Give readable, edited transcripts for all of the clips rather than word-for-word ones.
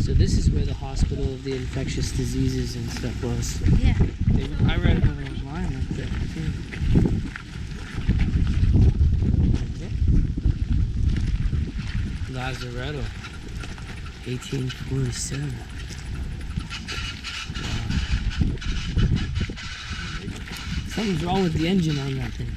So this is where the hospital of the infectious diseases and stuff was. Yeah. I read it online like that too. Lazaretto, 1847. Wow. Something's wrong with the engine on that thing.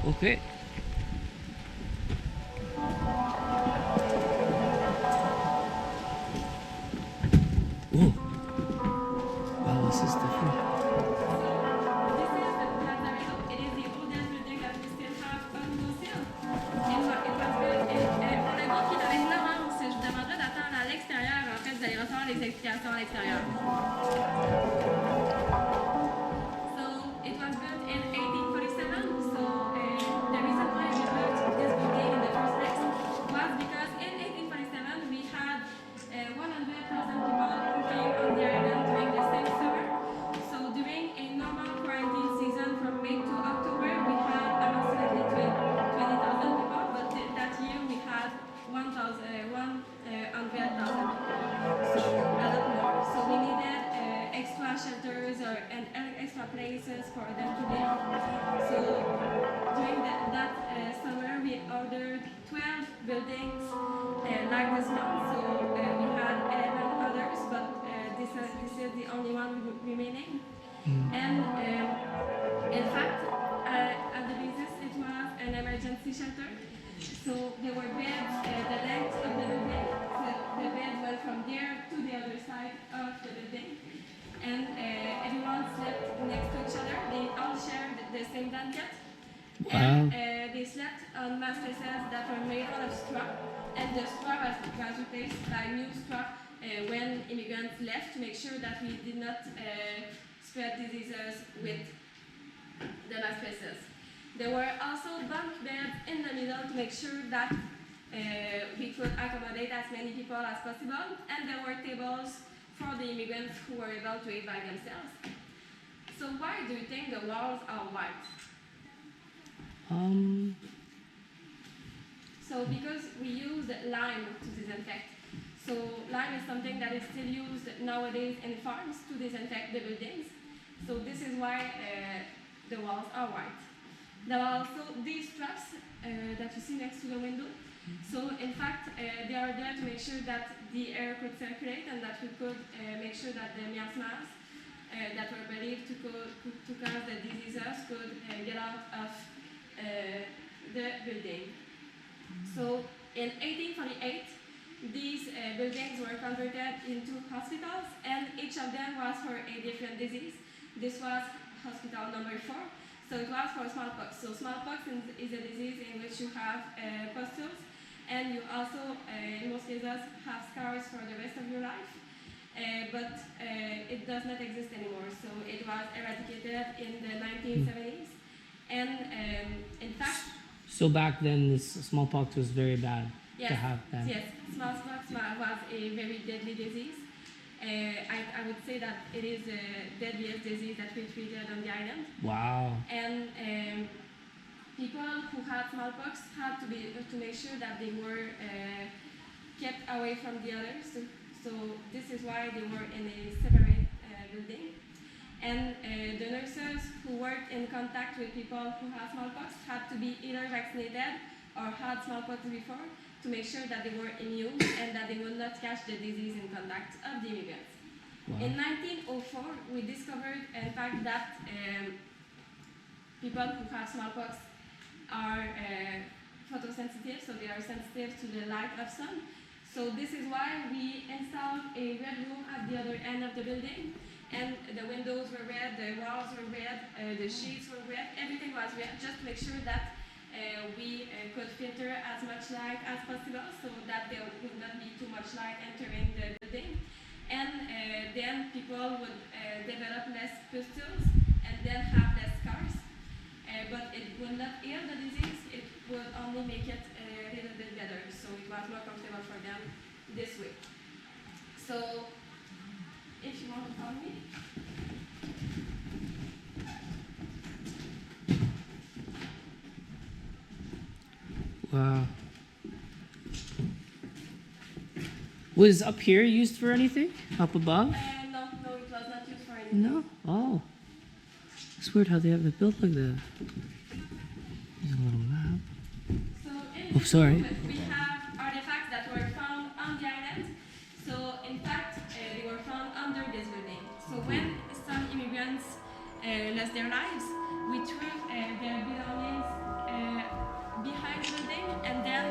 Okay. Whoa. Wow, this is different. This is the Lazaretto. It is the oldest building that we still have on Lucille. It was built on a book qui est avec Laurence. Je vous demanderai d'attendre à l'extérieur. En fait, vous allez recevoir les explications à l'extérieur. So, it was built in 1847. So, the reason why we built this building in the first place was because in 1847 we had 100,000 people who came on the island during the same summer. So during a normal quarantine season from May to October, we had approximately 20,000 people, but that year we had 100,000 people. So a lot more. So we needed extra shelters and extra places for them to live. So during that summer, we ordered 12 buildings like this one. So we had 11 others, but this is the only one remaining. And in fact, at the basis, it was an emergency shelter. So there were beds the length of the building. The bed went from there to the other side of the building. And everyone slept next to each other. They all shared the same blanket. Wow. And they slept on mattresses that were made out of straw. And the straw was replaced by new straw when immigrants left to make sure that we did not spread diseases with the mattresses. There were also bunk beds in the middle to make sure that we could accommodate as many people as possible. And there were tables for the immigrants who were able to eat by themselves. So why do you think the walls are white? So because we used lime to disinfect. So lime is something that is still used nowadays in farms to disinfect the buildings. So this is why the walls are white. There are also these straps that you see next to the window. So in fact, they are there to make sure that the air could circulate and that we could make sure that the miasmas that were believed to cause the diseases could get out of the building. So in 1848, these buildings were converted into hospitals, and each of them was for a different disease. This was hospital number 4. So it was for smallpox. So smallpox is a disease in which you have pustules, and you also, in most cases, have scars for the rest of your life. But it does not exist anymore. So it was eradicated in the 1970s. And in fact... So back then, this smallpox was very bad to have then. Yes, smallpox was a very deadly disease. I would say that it is the deadliest disease that we treated on the island. Wow. And people who had smallpox had to make sure that they were kept away from the others. So this is why they were in a separate building. And the nurses who worked in contact with people who had smallpox had to be either vaccinated or had smallpox before to make sure that they were immune and that they would not catch the disease in contact of the immigrants. Wow. In 1904, we discovered, in fact, that people who have smallpox are photosynthetic sensitive, so they are sensitive to the light of sun. So this is why we installed a red room at the other end of the building, and the windows were red, the walls were red, the sheets were red, everything was red, just to make sure that we could filter as much light as possible so that there would not be too much light entering the building. And then people would develop less pustules and then have less scars. But it would not heal the disease, it would only make it a little bit better. So it was more comfortable for them this way. So if you want to follow me. Wow. Was up here used for anything? Up above? No, it was not used for anything. No? Oh. It's weird how they have it built like that. There's a little map. So Oh, sorry. we have artifacts that were found on the island. So in fact, they were found under this building. So when some immigrants lost their lives, we threw their belongings behind the building, and then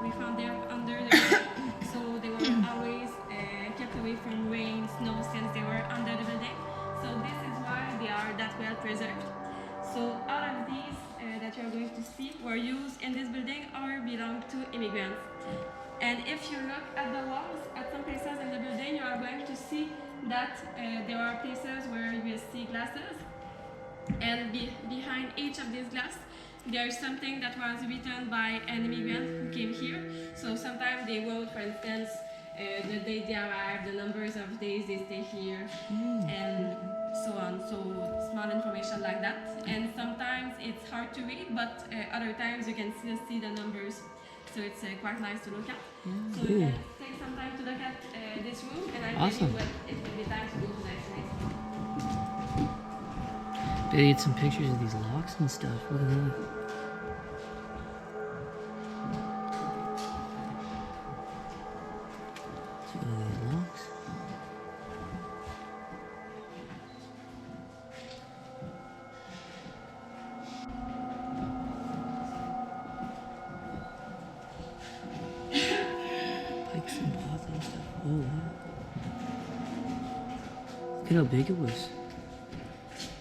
we found them under the building. So they were always kept away from rain, snow, since they were under the building. So this is why they are that well preserved. So all of these that you are going to see were used in this building or belong to immigrants. And if you look at the walls, at some places in the building, you are going to see that there are places where you will see glasses. And behind each of these glass, there is something that was written by an immigrant who came here. So sometimes they wrote, for instance, the date they arrived, the numbers of days they stay here, and so on. So small information like that. And sometimes it's hard to read, but other times you can still see the numbers. So it's quite nice to look at. So you can take some time to look at this room, and I Awesome. tell you when it will be time to go to the next place. They had some pictures of these locks and stuff. Look at that. See all these locks? Pikes and pots and stuff. Oh, wow. Look at how big it was.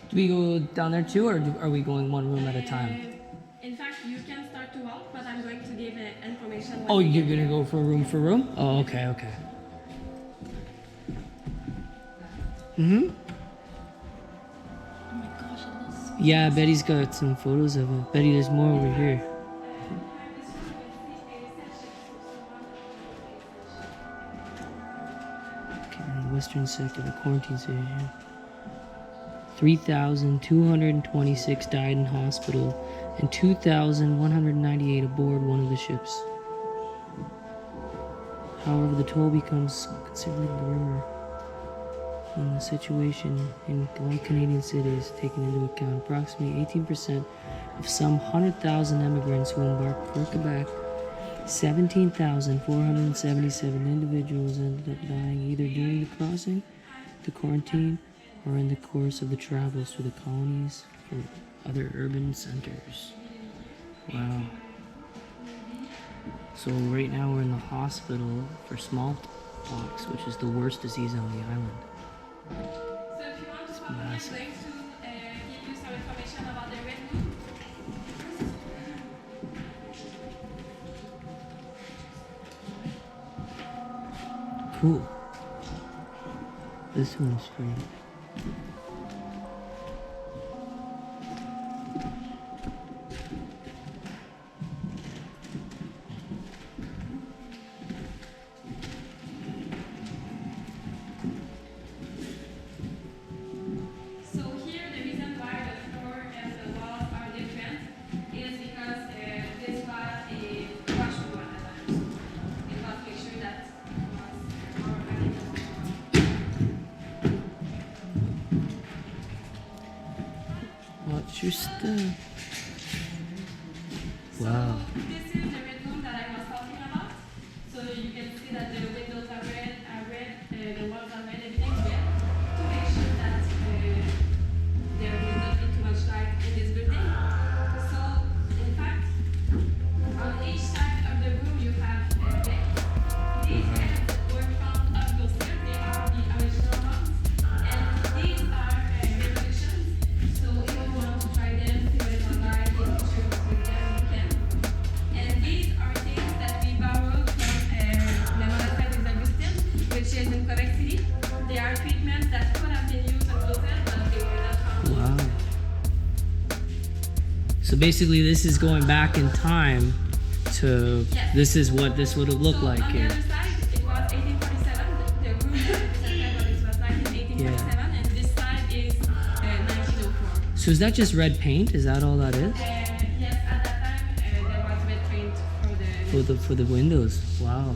Do we go down there too, or are we going one room at a time? In fact, you can start to walk, but I'm going to give information. when Oh, we you're get gonna there. go for room for room? Oh, okay, okay. Mm-hmm. Oh my gosh, it looks so Yeah, Betty's got some photos of it. Betty, there's more over here. behind this room, you can see a reception. Okay, in the western sector, the quarantine station. 3,226 died in hospital and 2,198 aboard one of the ships. However, the toll becomes considerably grimmer when the situation in all Canadian cities is taken into account. Approximately 18% of some 100,000 immigrants who embarked for Quebec, 17,477 individuals ended up dying either during the crossing, the quarantine, or in the course of the travels through the colonies from other urban centers. Wow. So right now we're in the hospital for small pox, which is the worst disease on the island. So if you want to follow me, I'm massive. going to give you some information about the red room. Cool. This one's free. So here, the reason why the floor and the walls are different is because this was a washroom at the time. So it was make sure that it was more organic. What's your stuff? So Wow. this is the red room that I was talking about. So you can see that the windows are red, the walls are red, everything's red, to make sure that there will not be too much light in this building. So in fact, on So basically, this is going back in time to. Yes. This is what this would have looked So like on the here. other side, it was 1847. The room that it was 1847, and this side is 1904. So is that just red paint? Is that all that is? Yes, at that time there was red paint For the windows. Wow.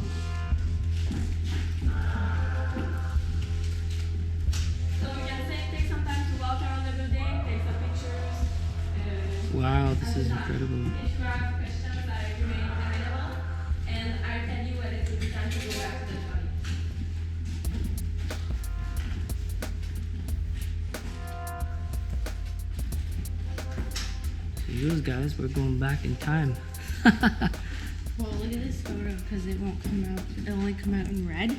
So you can take some time to walk around the building, take some pictures. Wow, this is incredible. If you have questions, I remain available, and I'll tell you when it will be time to go back to the study. So those guys, we're going back in time. Well, look at this photo because it won't come out. It'll only come out in red.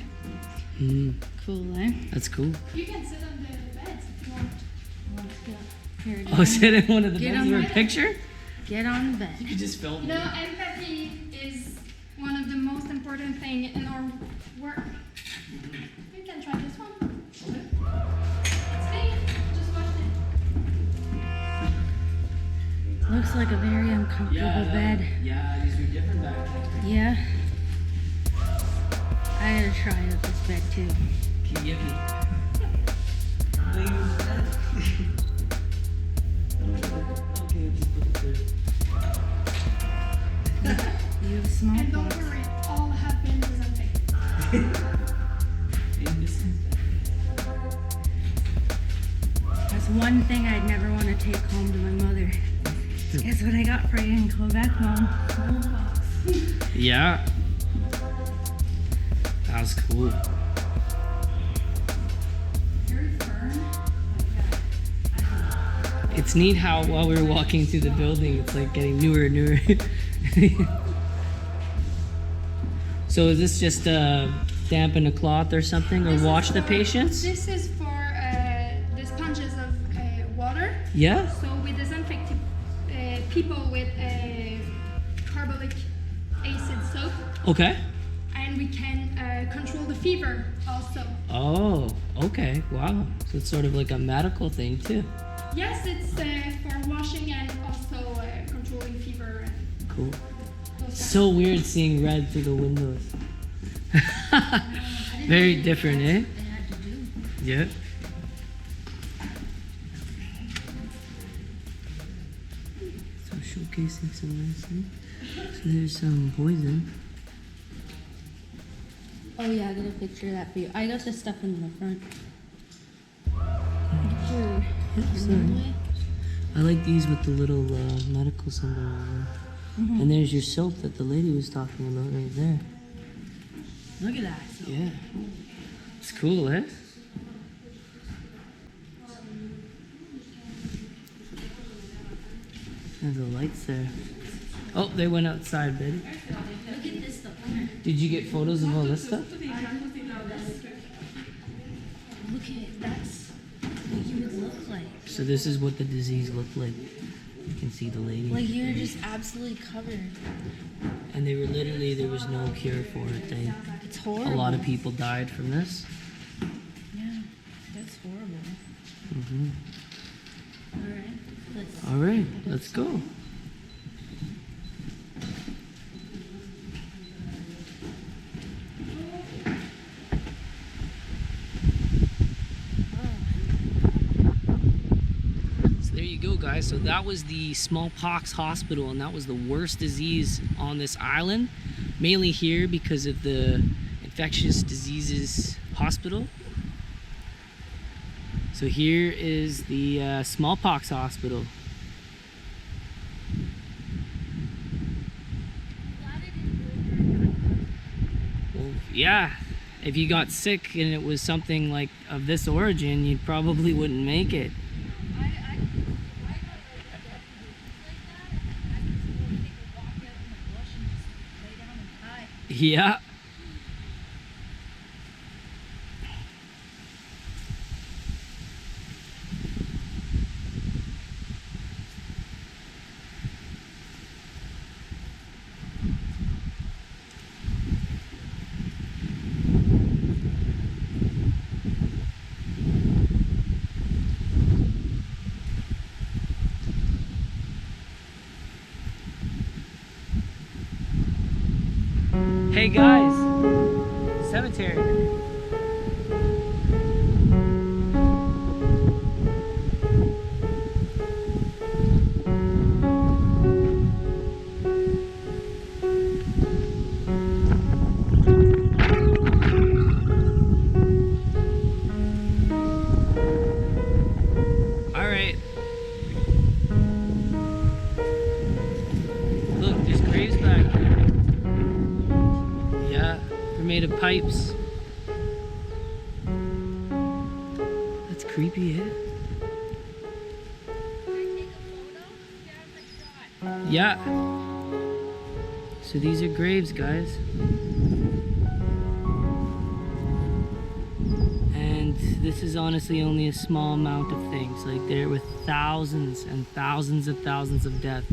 Cool, eh? That's cool. You can sit on the beds if you want. Here it Oh, is. sit in one of the Get beds on for a the- picture? Get on the bed. You just film You know, empathy is one of the most important things in our work. You can try this one. Stay, just watch it. Looks like a very uncomfortable bed. Yeah, these were different back then. Yeah. I gotta try out this bed too. Can you give me? Okay, just put it there. You have small And don't pox. worry, all have been presented. That's one thing I'd never want to take home to my mother. Guess what I got for you in Quebec, Mom? Small pox. Yeah. That was cool. Very firm. It's neat how while we were walking through the building, it's like getting newer and newer. So is this just dampen a cloth or something, or This is wash the for- patients? This is for the sponges of water. Yeah. So we disinfect people with carbolic acid soap, Okay. and we can control the fever also. Oh, okay. Wow. So it's sort of like a medical thing too. Yes, it's for washing and also controlling fever. And Cool. those So weird seeing red through the windows. Very different, eh? Yeah. So showcasing some nice things. So there's some poison. Oh yeah, I got a picture of that for you. I got the stuff in the front. Sure. Yeah, sorry. I like these with the little medical symbol on them. And there's your soap that the lady was talking about right there. Look at that. Yeah. It's cool, eh? There's the lights there. Oh, they went outside, baby. Look at this stuff. Did you get photos of all this stuff? Look at that's what you would look like. So this is what the disease looked like. You can see the lady. Like you're just absolutely covered. And they were literally, there was no cure for it. It's A horrible. lot of people died from this. Yeah, that's horrible. Hmm. All right, let's. All right, let's go. So there you go, guys. So that was the smallpox hospital, and that was the worst disease on this island, mainly here because of the infectious diseases hospital. So here is the smallpox hospital. Well, yeah, if you got sick and it was something like of this origin, you probably wouldn't make it. Yeah. Hey guys, cemetery. All right. Look, there's graves back here. Yeah, they're made of pipes. That's creepy, eh? Yeah. So these are graves, guys. And this is honestly only a small amount of things. Like, there were thousands and thousands of death.